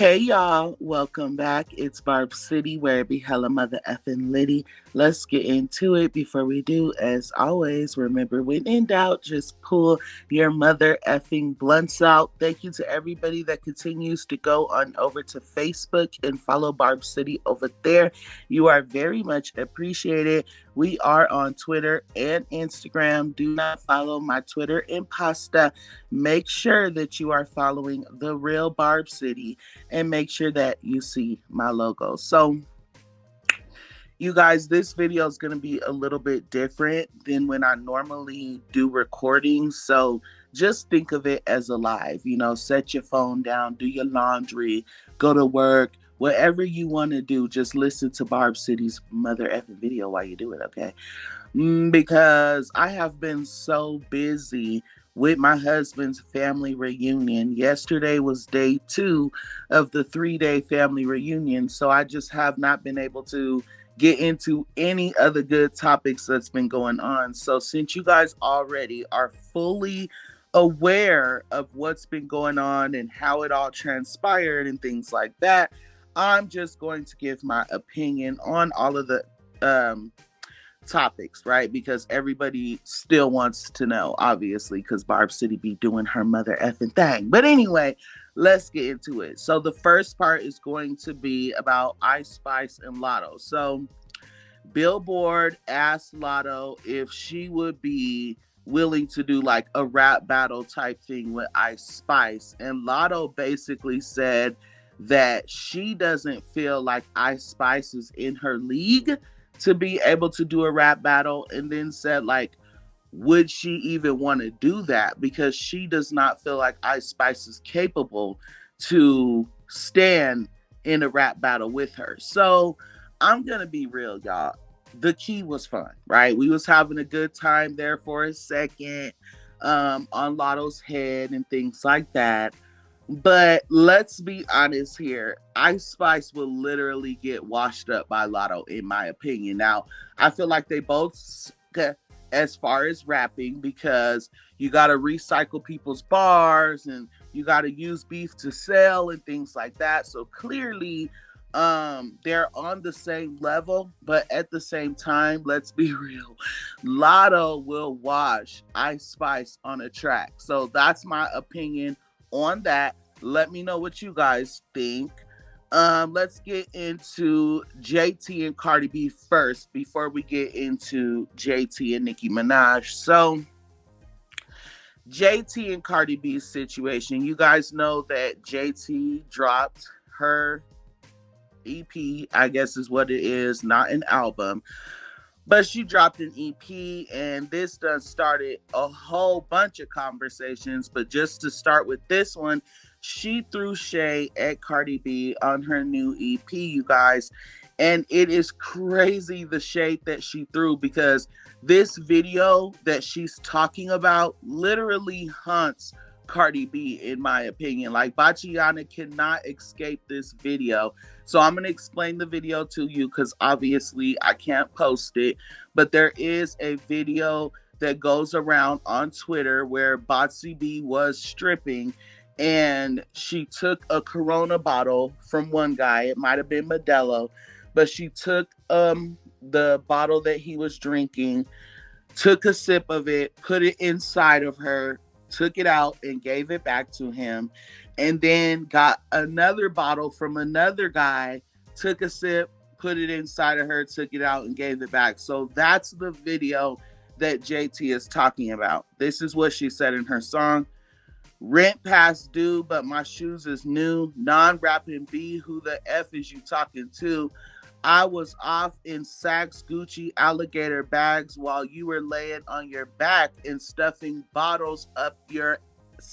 Hey y'all, welcome back. It's Barb City, where it be hella mother effing litty. Let's get into it. Before we do, as always, remember when in doubt, just pull your mother effing blunts out. Thank you to everybody that continues to go on over to Facebook and follow Barb City over there. You are very much appreciated. We are on Twitter and Instagram. Do not follow my Twitter impasta. Make sure that you are following the real Barb City and make sure that you see my logo. So, you guys, this video is going to be a little bit different than when I normally do recordings. So, just think of it as a live. Set your phone down, do your laundry, go to work, whatever you want to do. Just listen to Barb City's mother effing video while you do it, okay? Because I have been so busy with my husband's family reunion. Yesterday was day 2 of the 3-day family reunion, so I just have not been able to get into any other good topics that's been going on. So since you guys already are fully aware of what's been going on and how it all transpired and things like that, I'm just going to give my opinion on all of the topics, right? Because everybody still wants to know, obviously, because Barb City be doing her mother effing thing. But anyway, let's get into it. So the first part is going to be about Ice Spice and Latto. So Billboard asked Latto if she would be willing to do like a rap battle type thing with Ice Spice. And Latto basically said that she doesn't feel like Ice Spice is in her league to be able to do a rap battle, and then said like, would she even want to do that, because she does not feel like Ice Spice is capable to stand in a rap battle with her. So I'm gonna be real, y'all. The key was fun, right? We was having a good time there for a second, on Lotto's head and things like that. But let's be honest here. Ice Spice will literally get washed up by Latto, in my opinion. Now, I feel like they both, as far as rapping, because you got to recycle people's bars and you got to use beef to sell and things like that. So clearly, they're on the same level, but at the same time, let's be real, Latto will wash Ice Spice on a track. So that's my opinion on that. Let me know what you guys think. Let's get into JT and Cardi B first before we get into JT and Nicki Minaj. So JT and Cardi B's situation. You guys know that JT dropped her EP, I guess is what it is, not an album. But she dropped an EP, and this done started a whole bunch of conversations. But just to start with this one, she threw shade at Cardi B on her new EP, you guys. And it is crazy the shade that she threw, because this video that she's talking about literally haunts Cardi B, in my opinion. Like, Bachiana cannot escape this video. So I'm going to explain the video to you, because obviously I can't post it. But there is a video that goes around on Twitter where Bachi B was stripping, and she took a Corona bottle from one guy. It might have been Modelo, but she took the bottle that he was drinking, took a sip of it, put it inside of her, took it out and gave it back to him, and then got another bottle from another guy, took a sip, put it inside of her, took it out and gave it back. So that's the video that JT is talking about. This is what she said in her song. Rent past due, but my shoes is new. Non-rapping B, who the F is you talking to? I was off in Saks Gucci alligator bags while you were laying on your back and stuffing bottles up your...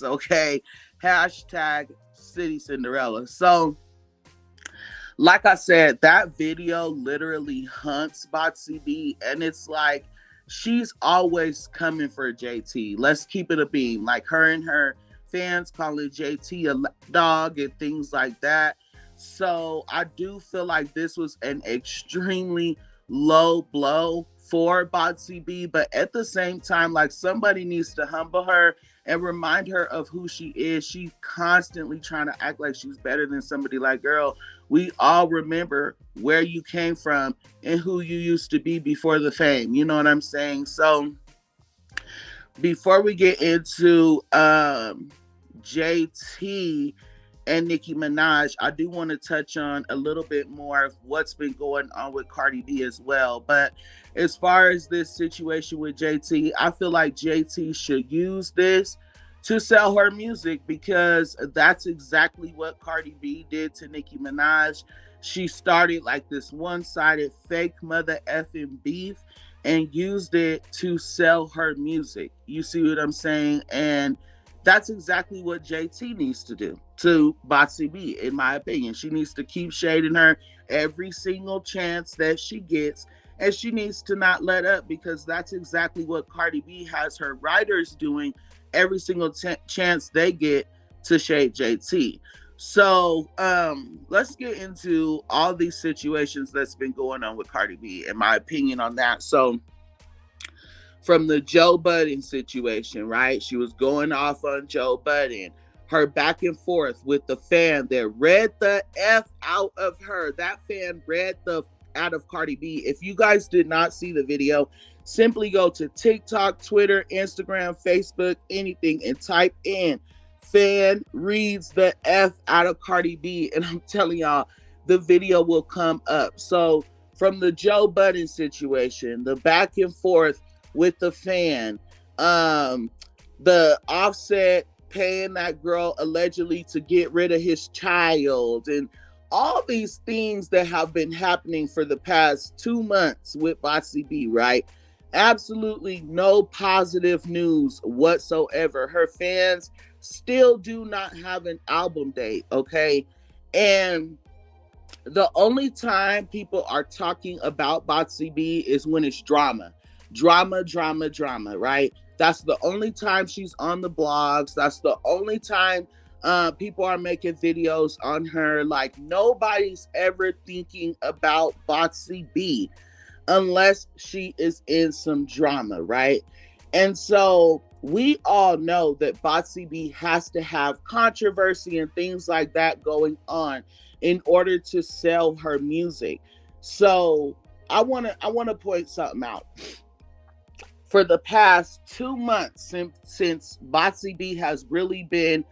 Okay, hashtag City Cinderella. So, like I said, that video literally hunts Bachi B, and it's like, she's always coming for JT. Let's keep it a beam. Like, her and her fans calling JT a dog and things like that. So I do feel like this was an extremely low blow for Bachi B, but at the same time, like, somebody needs to humble her and remind her of who she is. She's constantly trying to act like she's better than somebody. Like, girl, we all remember where you came from and who you used to be before the fame. You know what I'm saying? So before we get into JT and Nicki Minaj, I do want to touch on a little bit more of what's been going on with Cardi B as well. But as far as this situation with JT, I feel like JT should use this to sell her music, because that's exactly what Cardi B did to Nicki Minaj. She started like this one-sided fake mother effing beef and used it to sell her music. You see what I'm saying? And that's exactly what JT needs to do to Botsy B, in my opinion. She needs to keep shading her every single chance that she gets, and she needs to not let up, because that's exactly what Cardi B has her writers doing every single chance they get to shade JT. So let's get into all these situations that's been going on with Cardi B, in my opinion on that. So from the Joe Budden situation, right? She was going off on Joe Budden. Her back and forth with the fan that read the F out of her. That fan read the out of Cardi B. If you guys did not see the video, simply go to TikTok, Twitter, Instagram, Facebook, anything, and type in fan reads the F out of Cardi B. And I'm telling y'all, the video will come up. So from the Joe Budden situation, the back and forth with the fan, the Offset paying that girl allegedly to get rid of his child, and all these things that have been happening for the past 2 months with Botsy B, right? Absolutely no positive news whatsoever. Her fans still do not have an album date, okay? And the only time people are talking about Botsy B is when it's drama. Drama, right? That's the only time she's on the blogs. That's the only time people are making videos on her. Like, nobody's ever thinking about Botsy B unless she is in some drama, right? And so we all know that Botsy B has to have controversy and things like that going on in order to sell her music. So I want to point something out. For the past 2 months since Botsy B has really been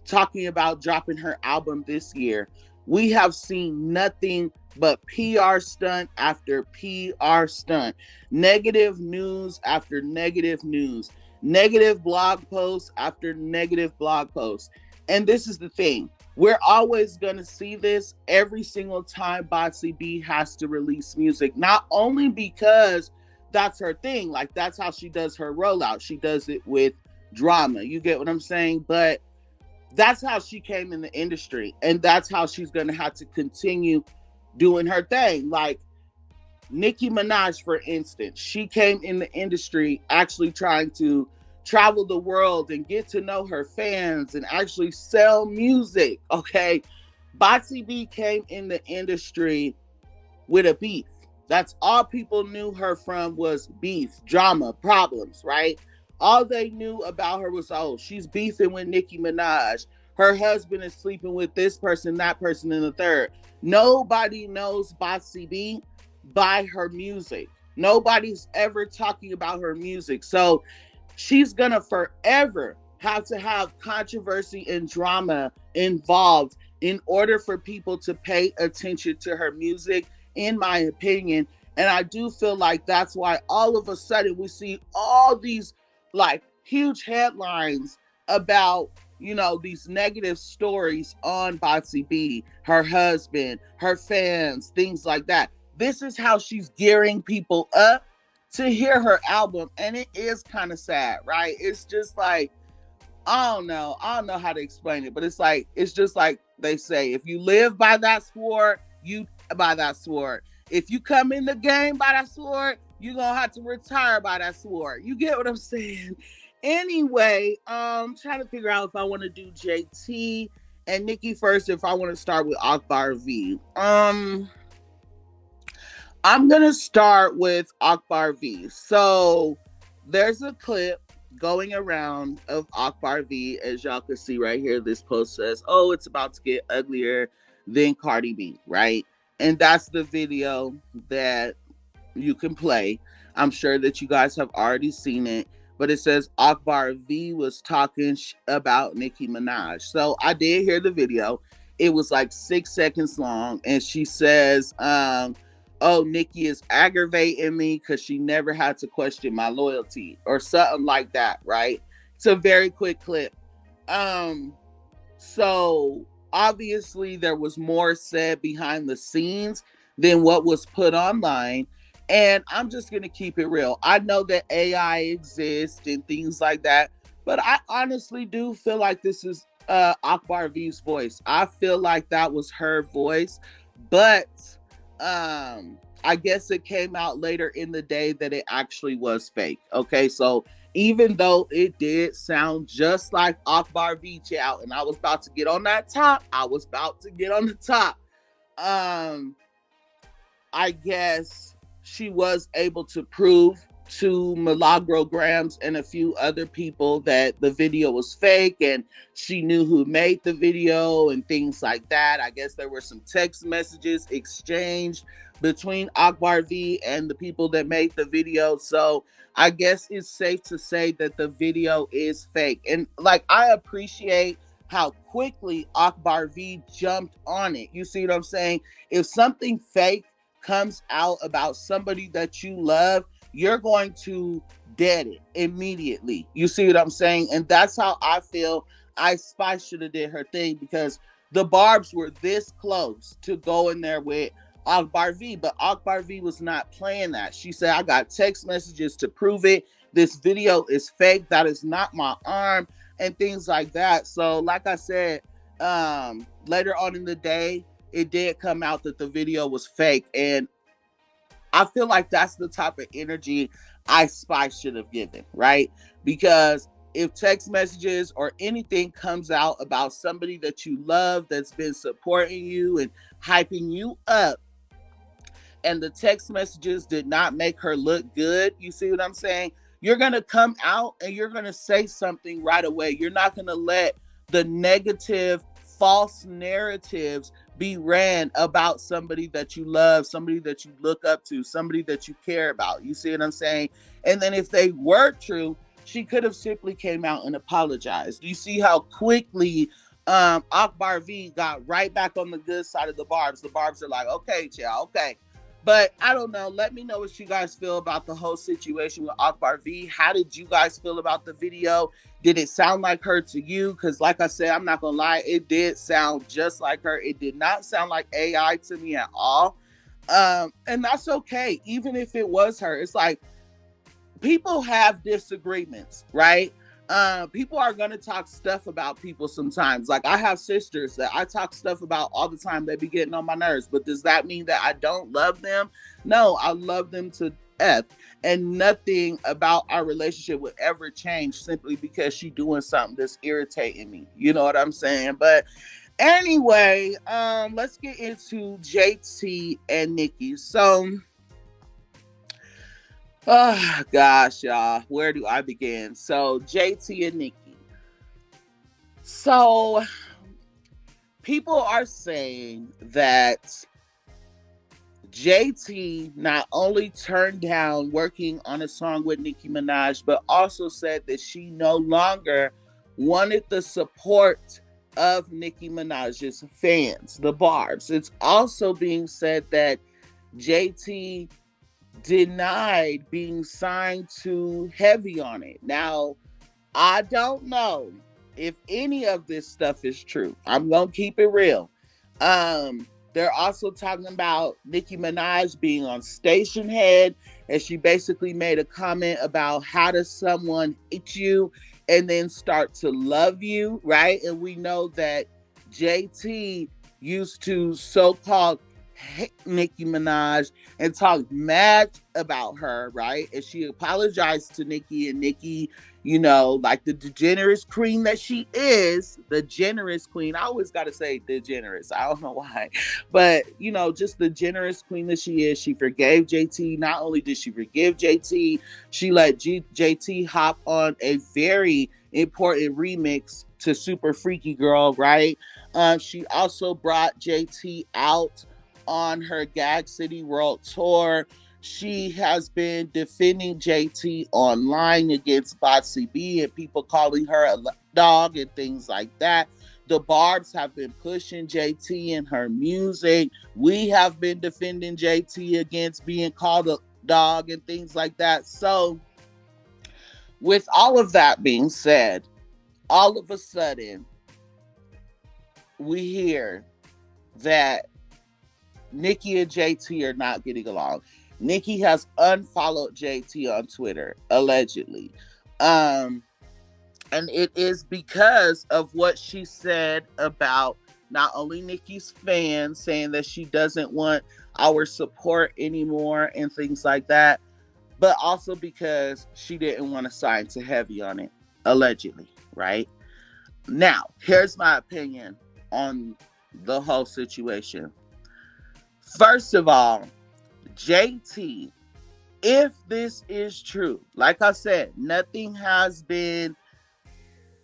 talking about dropping her album this year, we have seen nothing but PR stunt after PR stunt. Negative news after negative news. Negative blog posts after negative blog posts. And this is the thing. We're always going to see this every single time Botsy B has to release music. Not only because that's her thing, like that's how she does her rollout. She does it with drama. You get what I'm saying? But that's how she came in the industry, and that's how she's going to have to continue doing her thing. Like Nicki Minaj, for instance, she came in the industry actually trying to travel the world and get to know her fans and actually sell music, okay? Botsy B came in the industry with a beef. That's all people knew her from, was beef, drama, problems, right? All they knew about her was, oh, she's beefing with Nicki Minaj. Her husband is sleeping with this person, that person, and the third. Nobody knows Botsy B by her music. Nobody's ever talking about her music. So she's going to forever have to have controversy and drama involved in order for people to pay attention to her music, in my opinion. And I do feel like that's why all of a sudden we see all these like huge headlines about, you know, these negative stories on Botsy B, her husband, her fans, things like that. This is how she's gearing people up to hear her album. And it is kind of sad, right? It's just like, I don't know how to explain it, but it's just like they say, if you live by that sword, you by that sword. If you come in the game by that sword, you're gonna have to retire by that sword. You get what I'm saying? Anyway, trying to figure out if I want to do JT and Nicki first, if I want to start with Akbar V. I'm gonna start with Akbar V. So there's a clip going around of Akbar V, as y'all can see right here. This post says, "Oh, it's about to get uglier than Cardi B," right? And that's the video that you can play. I'm sure that you guys have already seen it, but it says Akbar V was talking about Nicki Minaj. So I did hear the video. It was like 6 seconds long, and she says, "Oh, Nicki is aggravating me because she never had to question my loyalty," or something like that. Right? It's a very quick clip. Um, so obviously there was more said behind the scenes than what was put online. And I'm just going to keep it real. I know that AI exists and things like that, but I honestly do feel like this is Akbar V's voice. I feel like that was her voice, but I guess it came out later in the day that it actually was fake. Okay, so even though it did sound just like Akbar V Chow, and I was about to get on that top, I was about to get on the top. Um, I guess she was able to prove to Milagro and a few other people that the video was fake, and she knew who made the video and things like that. I guess there were some text messages exchanged between Akbar V and the people that made the video. So I guess it's safe to say that the video is fake. And like, I appreciate how quickly Akbar V jumped on it. You see what I'm saying? If something fake comes out about somebody that you love, you're going to dead it immediately. You see what I'm saying? And that's how I feel Ice Spice should have did her thing, because the Barbs were this close to going there with Akbar V, but Akbar V was not playing that. She said, "I got text messages to prove it. This video is fake. That is not my arm," and things like that. So like I said, later on in the day, it did come out that the video was fake. And I feel like that's the type of energy Ice Spice should have given, right? Because if text messages or anything comes out about somebody that you love that's been supporting you and hyping you up, and the text messages did not make her look good, you see what I'm saying? You're going to come out and you're going to say something right away. You're not going to let the negative, false narratives be ran about somebody that you love, somebody that you look up to, somebody that you care about. You see what I'm saying? And then if they were true, she could have simply came out and apologized. You see how quickly Akbar V got right back on the good side of the Barbs. The Barbs are like, "Okay, child, okay." But I don't know. Let me know what you guys feel about the whole situation with Akbar V. How did you guys feel about the video? Did it sound like her to you? Because like I said, I'm not going to lie, it did sound just like her. It did not sound like AI to me at all. And that's okay. Even if it was her, it's like, people have disagreements, right? People are gonna talk stuff about people sometimes. Like, I have sisters that I talk stuff about all the time. They be getting on my nerves. But does that mean that I don't love them? No, I love them to F. And nothing about our relationship would ever change simply because she doing something that's irritating me. You know what I'm saying? But anyway, let's get into JT and Nicki. So, oh gosh, y'all, where do I begin? So JT and Nicki. So people are saying that JT not only turned down working on a song with Nicki Minaj, but also said that she no longer wanted the support of Nicki Minaj's fans, the Barbs. It's also being said that JT denied being signed to Heavy on it. Now, I don't know if any of this stuff is true. I'm gonna keep it real. They're also talking about Nicki Minaj being on Station Head, and she basically made a comment about how does someone hate you and then start to love you, right? And we know that JT used to so-called hate Nicki Minaj and talk mad about her, right? And she apologized to Nicki, and Nicki, like the degenerate queen that she is, the generous queen. I always got to say degenerate. I don't know why. But, just the generous queen that she is, she forgave JT. Not only did she forgive JT, she let JT hop on a very important remix to Super Freaky Girl, right? She also brought JT out on her Gag City World Tour. She has been defending JT online against Botsy B and people calling her a dog and things like that. The Barbs have been pushing JT in her music. We have been defending JT against being called a dog and things like that. So, with all of that being said, all of a sudden, we hear that Nicki and JT are not getting along. Nicki has unfollowed JT on Twitter, allegedly. And it is because of what she said about not only Nicki's fans, saying that she doesn't want our support anymore and things like that, but also because she didn't want to sign to Heavy on it, allegedly, right? Now, here's my opinion on the whole situation. First of all, JT, if this is true, like I said, nothing has been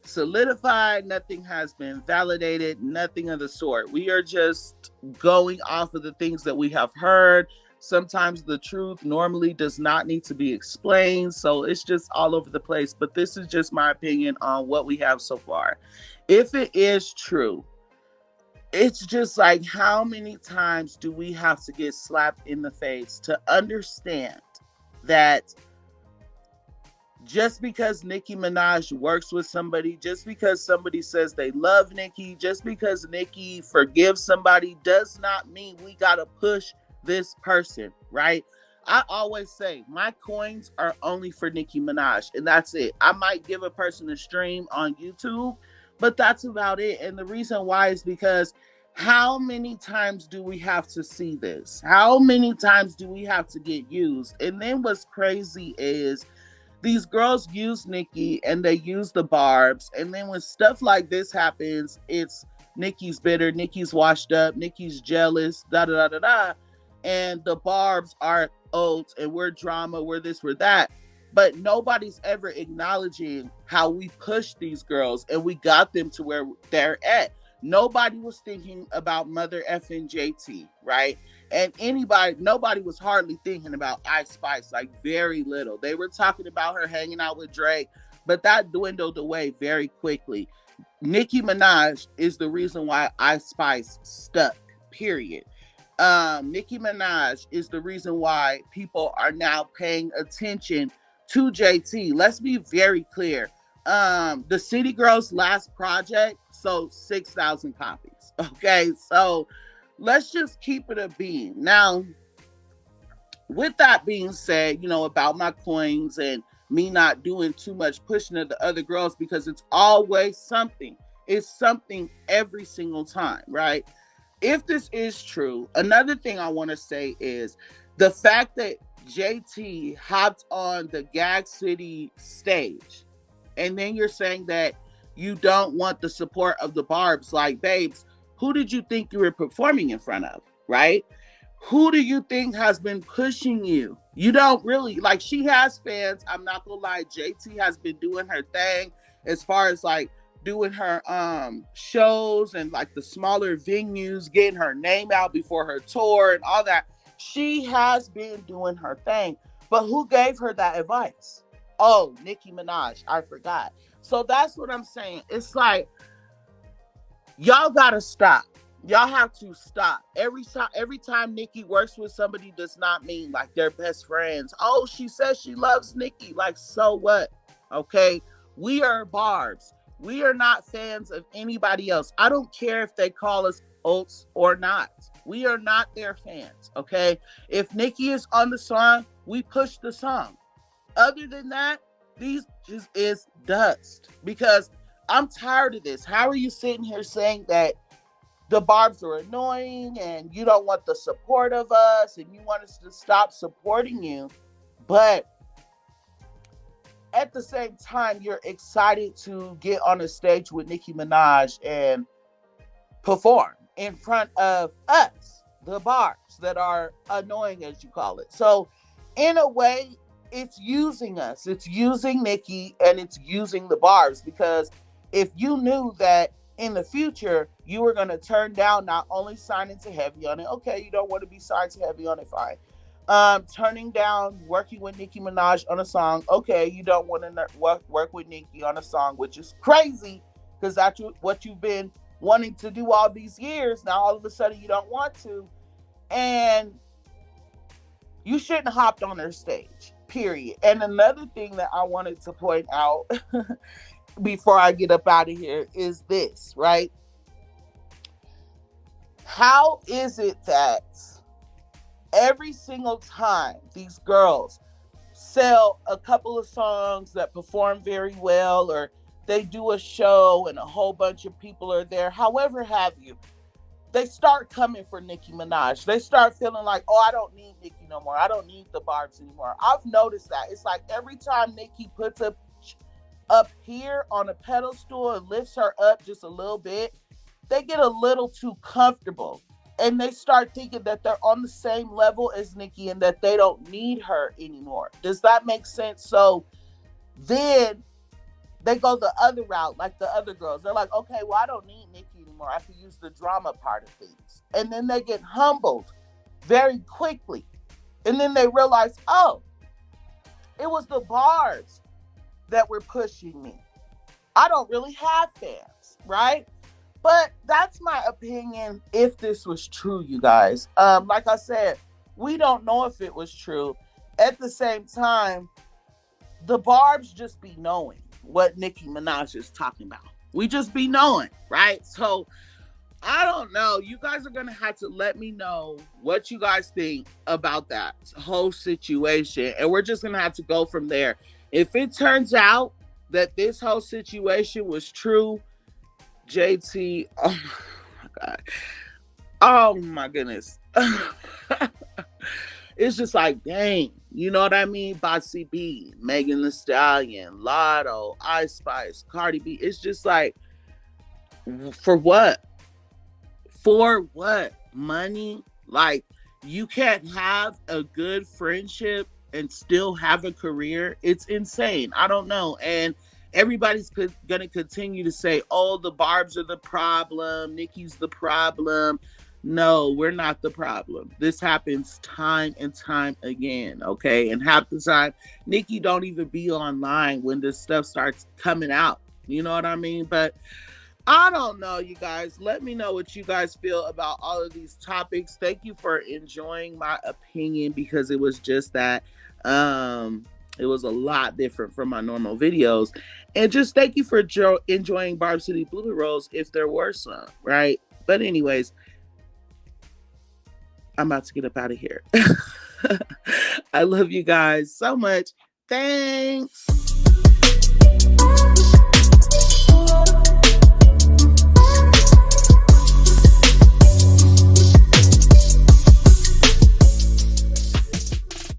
solidified, nothing has been validated, nothing of the sort. We are just going off of the things that we have heard. Sometimes the truth normally does not need to be explained, so it's just all over the place. But this is just my opinion on what we have so far. If it is true, it's just like, how many times do we have to get slapped in the face to understand that just because Nicki Minaj works with somebody, just because somebody says they love Nicki, just because Nicki forgives somebody, does not mean we gotta push this person, right? I always say my coins are only for Nicki Minaj, and that's it. I might give a person a stream on YouTube, but that's about it. And the reason why is because how many times do we have to see this? How many times do we have to get used? And then what's crazy is these girls use Nicki and they use the Barbs. And then when stuff like this happens, it's Nicki's bitter, Nicki's washed up, Nicki's jealous, da da da da da. And the Barbs are old and we're drama, we're this, we're that. But nobody's ever acknowledging how we pushed these girls and we got them to where they're at. Nobody was thinking about Mother effing JT, right? And nobody was hardly thinking about Ice Spice, like very little. They were talking about her hanging out with Drake, but that dwindled away very quickly. Nicki Minaj is the reason why Ice Spice stuck, period. Nicki Minaj is the reason why people are now paying attention to JT. Let's be very clear. The City Girls' last project sold 6,000 copies. Okay, so let's just keep it a beam. Now, with that being said, about my coins and me not doing too much pushing of the other girls, because it's always something. It's something every single time, right? If this is true, another thing I want to say is the fact that JT hopped on the Gag City stage, and then you're saying that you don't want the support of the Barbs. Like, babes, who did you think you were performing in front of, right? Who do you think has been pushing you? You don't really, like, she has fans. I'm not gonna lie, JT has been doing her thing as far as like doing her shows and like the smaller venues, getting her name out before her tour and all that. She has been doing her thing. But who gave her that advice? Oh, Nicki Minaj. I forgot. So that's what I'm saying. It's like, y'all gotta stop. Y'all have to stop. Every time Nicki works with somebody does not mean like they're best friends. Oh, she says she loves Nicki. Like, so what? Okay? We are Barbs. We are not fans of anybody else. I don't care if they call us oats or not. We are not their fans, okay? If Nicki is on the song, we push the song. Other than that, these just is dust. Because I'm tired of this. How are you sitting here saying that the Barbs are annoying and you don't want the support of us and you want us to stop supporting you. But at the same time, you're excited to get on a stage with Nicki Minaj and perform in front of us, the Barbs that are annoying, as you call it. So, in a way, it's using us. It's using Nicki and it's using the Barbs, because if you knew that in the future you were going to turn down not only signing to Heavy on It, okay, you don't want to be signed to Heavy on It, fine. Turning down working with Nicki Minaj on a song, okay, you don't want to work with Nicki on a song, which is crazy because that's what you've been wanting to do all these years. Now all of a sudden you don't want to, and you shouldn't have hopped on their stage, period. And another thing that I wanted to point out before I get up out of here is this, right? How is it that every single time these girls sell a couple of songs that perform very well, or they do a show and a whole bunch of people are there, however have you, they start coming for Nicki Minaj. They start feeling like, oh, I don't need Nicki no more. I don't need the Barbs anymore. I've noticed that. It's like every time Nicki puts up here on a pedestal and lifts her up just a little bit, they get a little too comfortable. And they start thinking that they're on the same level as Nicki and that they don't need her anymore. Does that make sense? So then they go the other route, like the other girls. They're like, okay, well, I don't need Nicki anymore. I can use the drama part of things. And then they get humbled very quickly. And then they realize, oh, it was the Barbs that were pushing me. I don't really have fans, right? But that's my opinion if this was true, you guys. Like I said, we don't know if it was true. At the same time, the Barbs just be knowing what Nicki Minaj is talking about. We just be knowing, right? So, I don't know. You guys are going to have to let me know what you guys think about that whole situation. And we're just going to have to go from there. If it turns out that this whole situation was true, JT, oh my God. Oh my goodness. It's just like, dang, you know what I mean? Barb B, Megan Thee Stallion, Latto, Ice Spice, Cardi B. It's just like, for what? For what? Money? Like, you can't have a good friendship and still have a career? It's insane. I don't know. And everybody's going to continue to say, oh, the Barbs are the problem. Nicki's the problem. No, we're not the problem. This happens time and time again, okay? And half the time, Nicki don't even be online when this stuff starts coming out. You know what I mean? But I don't know, you guys. Let me know what you guys feel about all of these topics. Thank you for enjoying my opinion, because it was just that. It was a lot different from my normal videos. And just thank you for enjoying Barb City Blue Rolls, if there were some, right? But anyways, I'm about to get up out of here. I love you guys so much. Thanks.